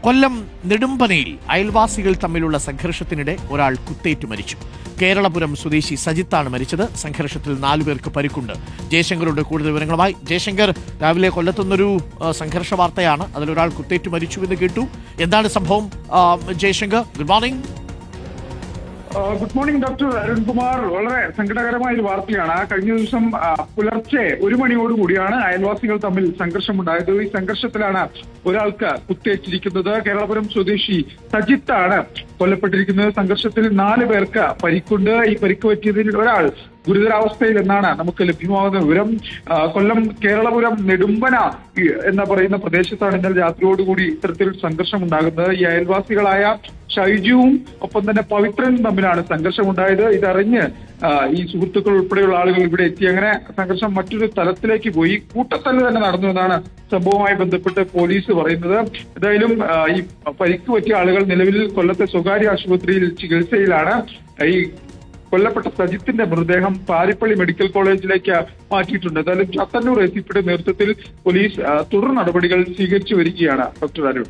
കൊല്ലം നെടുമ്പനയിൽ അയൽവാസികൾ തമ്മിലുള്ള സംഘർഷത്തിനിടെ ഒരാൾ കുത്തേറ്റു മരിച്ചു. കേരളപുരം സ്വദേശി സജിത്താണ് മരിച്ചത്. സംഘർഷത്തിൽ 4 പേർക്ക് പരിക്കുണ്ട്. ജയശങ്കറുണ്ട് കൂടുതൽ വിവരങ്ങളുമായി. ജയശങ്കർ, രാവിലെ കൊല്ലത്തുനിന്നൊരു സംഘർഷ വാർത്തയാണ്. അതിലൊരാൾ കുത്തേറ്റു മരിച്ചുവെന്ന് കേട്ടു. എന്താണ് സംഭവം? Jaishankar, good morning. Good morning doctor Arunkumar. വളരെ സങ്കടകരമായ ഒരു വാർത്തയാണ്. കഴിഞ്ഞ ദിവസം പുലർച്ചെ 1 മണിയോടുകൂടിയാണ് അയൽവാസികൾ തമ്മിൽ സംഘർഷമുണ്ടായത്. ഈ സംഘർഷത്തിലാണ് ഒരാൾക്ക് കുത്തേറ്റിരിക്കുന്നത്. കേരളപുരം സ്വദേശി സജിത്താണ് കൊല്ലപ്പെട്ടിരിക്കുന്നത്. സംഘർഷത്തിൽ 4 പേർക്ക് പരിക്കുണ്ട്. ഈ പരിക്ക് പറ്റിയതിൽ ഒരാൾ ഗുരുതരാവസ്ഥയിൽ എന്നാണ് നമുക്ക് ലഭ്യമാകുന്ന വിവരം. കൊല്ലം കേരളപുരം നെടുമ്പന എന്ന് പറയുന്ന പ്രദേശത്താണ് ഇന്നലെ രാത്രിയോടുകൂടി ഇത്തരത്തിൽ സംഘർഷം ഉണ്ടാകുന്നത്. ഈ അയൽവാസികളായ ഷൈജുവും ഒപ്പം തന്നെ പവിത്രനും തമ്മിലാണ് സംഘർഷമുണ്ടായത്. ഇതറിഞ്ഞ് ഈ സുഹൃത്തുക്കൾ ഉൾപ്പെടെയുള്ള ആളുകൾ ഇവിടെ എത്തി. അങ്ങനെ സംഘർഷം മറ്റൊരു തലത്തിലേക്ക് പോയി. കൂട്ടത്തല്ല് തന്നെ നടന്നു എന്നാണ് സംഭവവുമായി ബന്ധപ്പെട്ട് പോലീസ് പറയുന്നത്. എന്തായാലും ഈ പരിക്ക് പറ്റിയ ആളുകൾ നിലവിൽ കൊല്ലത്തെ സ്വകാര്യ ആശുപത്രിയിൽ ചികിത്സയിലാണ്. ഈ കൊല്ലപ്പെട്ട സജിത്തിന്റെ മൃതദേഹം പാരിപ്പള്ളി മെഡിക്കൽ കോളേജിലേക്ക് മാറ്റിയിട്ടുണ്ട്. എന്തായാലും ചത്തന്നൂർ എസ് പിയുടെ നേതൃത്വത്തിൽ പോലീസ് തുടർ നടപടികൾ സ്വീകരിച്ചു വരികയാണ്. ഡോക്ടർ അരുൺ.